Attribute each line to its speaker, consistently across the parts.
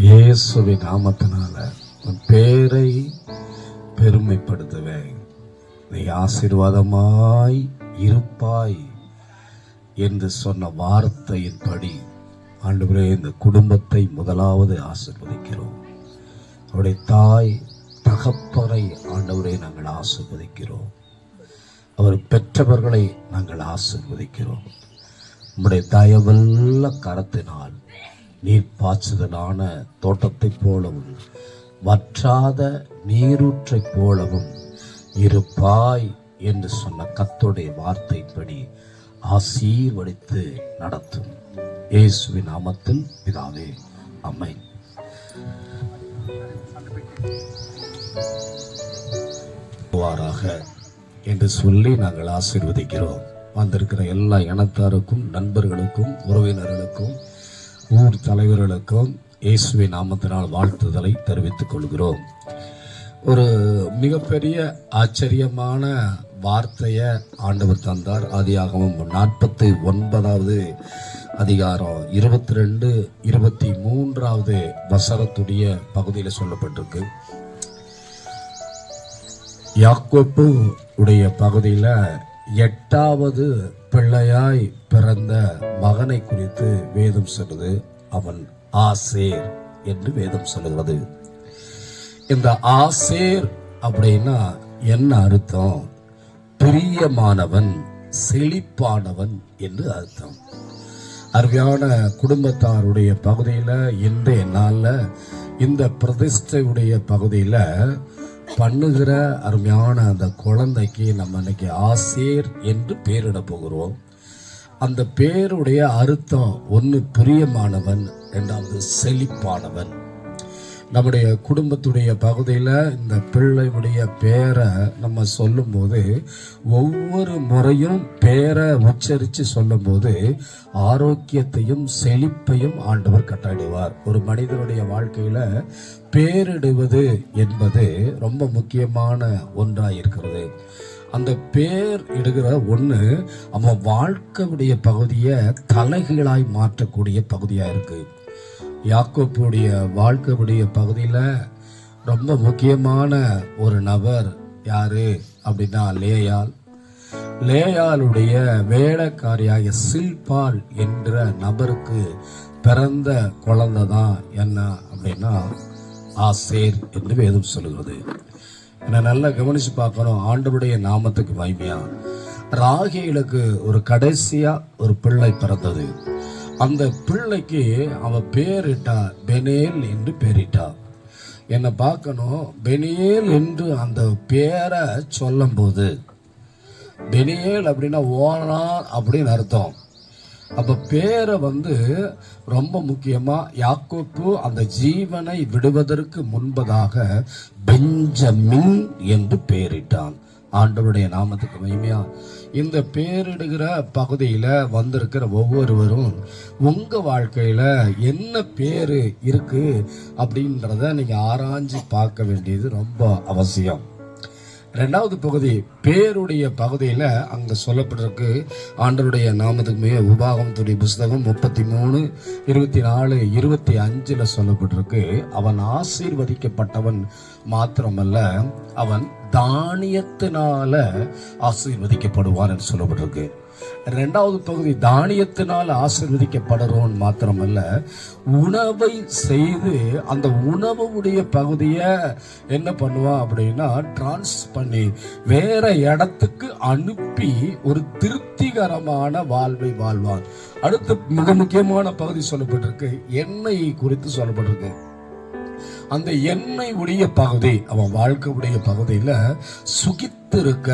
Speaker 1: இயேசுவின் நாமத்தினால உன் பேரை பெருமைப்படுத்துவேன். நீ ஆசீர்வாதமாய் இருப்பாய் என்று சொன்ன வார்த்தையின்படி ஆண்டவரே இந்த குடும்பத்தை முதலாவது ஆசீர்வதிக்கிறோம். அவருடைய தாய் தகப்பனை ஆண்டவரை நாங்கள் ஆசீர்வதிக்கிறோம். அவர் பெற்றவர்களை நாங்கள் ஆசீர்வதிக்கிறோம். உம்முடைய தயவுள்ள கரத்தினால் நீர் பாய்ச்சுதலான தோட்டத்தைப் போலவும் வற்றாத நீரூற்றைப் போலவும் இருப்பாய் என்று சொன்ன கர்த்தருடைய வார்த்தைப்படி ஆசீர்வதித்து நடத்தும். இயேசுவின் நாமத்தில் பிதாவே, ஆமென். என்று சொல்லி நாங்கள் ஆசீர்வதிக்கிறோம். வந்திருக்கிற எல்லா இனத்தாருக்கும், நண்பர்களுக்கும், உறவினர்களுக்கும், ஊர் தலைவர்களுக்கும் இயேசுவின் நாமத்தினால் வாழ்த்துதலை தெரிவித்துக் கொள்கிறோம். ஒரு மிகப்பெரிய ஆச்சரியமான வார்த்தையை ஆண்டவர் தந்தார். ஆதியாகமம் 49வது அதிகாரம் 22, 23வது வசனத்துடைய பகுதியில் சொல்லப்பட்டிருக்கு. யாக்கோப்பு உடைய பகுதியில் 8வது பிள்ளையாய் பிறந்த மகனை குறித்து வேதம் சொல்லுது. அவன் ஆசேர் என்று வேதம் சொல்லுகிறது. இந்த ஆசேர் அப்படின்னா என்ன அர்த்தம்? பிரியமானவன், செழிப்பானவன் என்று அர்த்தம். அருமையான குடும்பத்தாருடைய பகுதியில் இன்றைய நாளில் இந்த பிரதிஷ்டையுடைய பகுதியில் பண்ணுகிற அருமையான அந்த குழந்தைக்கு நம்ம இன்னைக்கு ஆசேர் என்று பேரிட போகிறோம். அந்த பேருடைய அர்த்தம் ஒன்று பிரியமானவன், இரண்டாவது செழிப்பானவன். நம்முடைய குடும்பத்துடைய பகுதியில் இந்த பிள்ளையுடைய பேரை நம்ம சொல்லும்போது ஒவ்வொரு முறையும் பேரை உச்சரித்து சொல்லும்போது ஆரோக்கியத்தையும் செழிப்பையும் ஆண்டவர் கட்டளையிடுவார். ஒரு மனிதனுடைய வாழ்க்கையில் பேரிடுவது என்பது ரொம்ப முக்கியமான ஒன்றாக இருக்கிறது. அந்த பேர் இடுகிற ஒன்று அவன் வாழ்க்கையுடைய பகுதியை தலைகீழாய் மாற்றக்கூடிய பகுதியாக இருக்குது. யாக்கோப்புடைய வாழ்க்கையுடைய பகுதியில் ரொம்ப முக்கியமான ஒரு நபர் யாரு அப்படின்னா லேயாள். லேயாளுடைய வேலைக்காரியாக சில்பால் என்ற நபருக்கு பிறந்த குழந்தை தான் என்ன அப்படின்னா ஆசேர் என்று வேதம் சொல்லுகிறது. என்னை நல்லா கவனிச்சு பார்க்கணும். ஆண்டவருடைய நாமத்துக்கு மகிமையா. ராகேலுக்கு ஒரு கடைசியா ஒரு பிள்ளை பிறந்தது. அந்த பிள்ளைக்கு அவன் பேரிட்டா பெனேல் என்று பேரிட்டா. என்னை பார்க்கணும். பெனியேல் என்று அந்த பேரை சொல்லும் போது பெனியேல் அப்படின்னா ஓனார் அப்படின்னு அர்த்தம். அப்போ பேரை ரொம்ப முக்கியமாக யாக்கோப்பு அந்த ஜீவனை விடுவதற்கு முன்பதாக பெஞ்சமின் என்று பெயரிட்டான். ஆண்டவருடைய நாமத்துக்கு மகிமையா. இந்த பேரிடுகிற பகுதியில் வந்திருக்கிற ஒவ்வொருவரும் உங்கள் வாழ்க்கையில் என்ன பேர் இருக்கு அப்படின்றத நீங்கள் ஆராய்ஞ்சு பார்க்க வேண்டியது ரொம்ப அவசியம். ரெண்டாவது பகுதி பேருடைய பகுதியில் அங்கே சொல்லப்பட்டிருக்கு. ஆண்டவருடைய நாமத்துக்கு உபாகமத்துடைய புஸ்தகம் 33, 24, 25 சொல்லப்பட்டிருக்கு. அவன் ஆசீர்வதிக்கப்பட்டவன் மாத்திரமல்ல, அவன் தானியத்தினால ஆசீர்வதிக்கப்படுவான் என்று சொல்லப்பட்டிருக்கு. ரெண்டாவது பகுதி தானியத்தினால் ஆசீர்வதிக்கப்படுறோன் மாத்திரமல்ல, உணவை செய்து அந்த உணவுடைய பகுதியை என்ன பண்ணுவான் அப்படின்னா டிரான்ஸ் பண்ணி வேற இடத்துக்கு அனுப்பி ஒரு திருப்திகரமான வாழ்வை வாழ்வான். அடுத்து மிக முக்கியமான பகுதி சொல்லப்பட்டிருக்கு. எண்ணெய் குறித்து சொல்லப்பட்டிருக்கு. அந்த எண்ணெய் உடைய பகுதி அவன் வாழ்க்கையுடைய பகுதியில் சுகித்திருக்க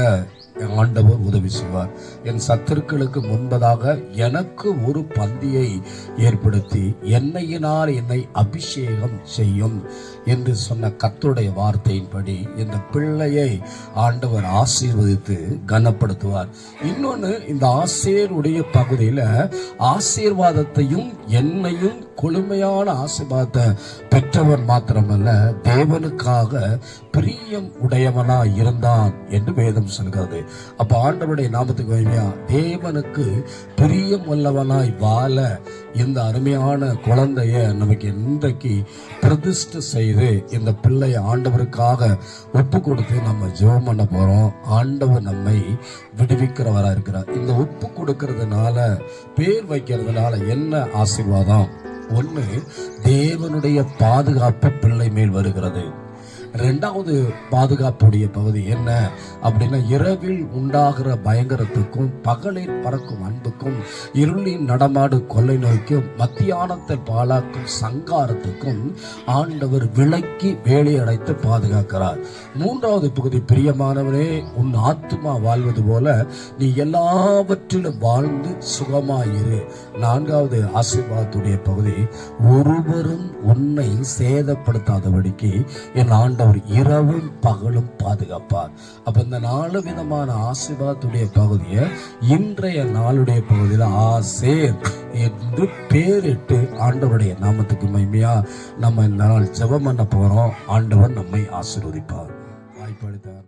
Speaker 1: ஆண்டவர் உதவி செய்வார். என் சத்துருக்களுக்கு முன்பதாக எனக்கு ஒரு பந்தியை ஏற்படுத்தி எண்ணெயினால் என்னை அபிஷேகம் செய்யும் என்று சொன்ன கர்த்தருடைய வார்த்தையின்படி இந்த பிள்ளையை ஆண்டவர் ஆசீர்வதித்து கனப்படுத்துவார். இன்னொன்று, இந்த ஆசீர்வுடைய பகுதியில் ஆசீர்வாதத்தையும் எண்ணெயும் கொழுமையான ஆசீர்வாதத்தை பெற்றவன் மாத்திரமல்ல, தேவனுக்காக பிரியம் உடையவனாய் இருந்தான் என்று வேதம் சொல்கிறது. அப்ப ஆண்டவருடைய நாமத்துக்கு மகிமையா, தேவனுக்கு பிரியம் உள்ளவனாய் வாழ இந்த அருமையான குழந்தைய நமக்கு இன்றைக்கு பிரதிஷ்டை செய்து இந்த பிள்ளையை ஆண்டவருக்காக ஒப்பு கொடுத்து நம்ம ஜெபம் பண்ண போறோம். ஆண்டவர் நம்மை விடுவிக்கிறவரா இருக்கிறார். இந்த ஒப்பு கொடுக்கறதுனால, பேர் வைக்கிறதுனால என்ன ஆசீர்வாதம்? ஒண்ணு, தேவனுடைய பாதுகாப்பு பிள்ளை மேல் வருகிறது. இரண்டாவது பாதுகாப்புடைய பகுதி என்ன அப்படின்னா, இரவில் உண்டாகிற பயங்கரத்துக்கும் பகலில் பறக்கும் அன்புக்கும் இருளின் நடமாடு கொள்ளை நோய்க்கும் மத்தியானத்தில் பாழாக்கும் சங்காரத்துக்கும் ஆண்டவர் விலக்கி வேலை அடைத்து பாதுகாக்கிறார். மூன்றாவது பகுதி, பிரியமானவனே, உன் ஆத்துமா வாழ்வது போல நீ எல்லாவற்றிலும் வாழ்ந்து சுகமாயிரு. நான்காவது ஆசீர்வாதத்துடைய பகுதி, ஒருவரும் உன்னை சேதப்படுத்தாதபடிக்கு என் ஆண்டவர் இரவும் பகலும் பாதுகாப்பார். அப்ப இந்த 4 விதமான ஆசீர்வாதத்துடைய பகுதியை இன்றைய நாளுடைய பகுதியில் ஆசேர் என்று பேரிட்டு ஆண்டவருடைய நாமத்துக்கு மகிமையா நம்ம இந்த நாள் ஜெபம் பண்ண போறோம். ஆண்டவர் நம்மை ஆசீர்வதிப்பார். வாய்ப்பு அளித்தார்.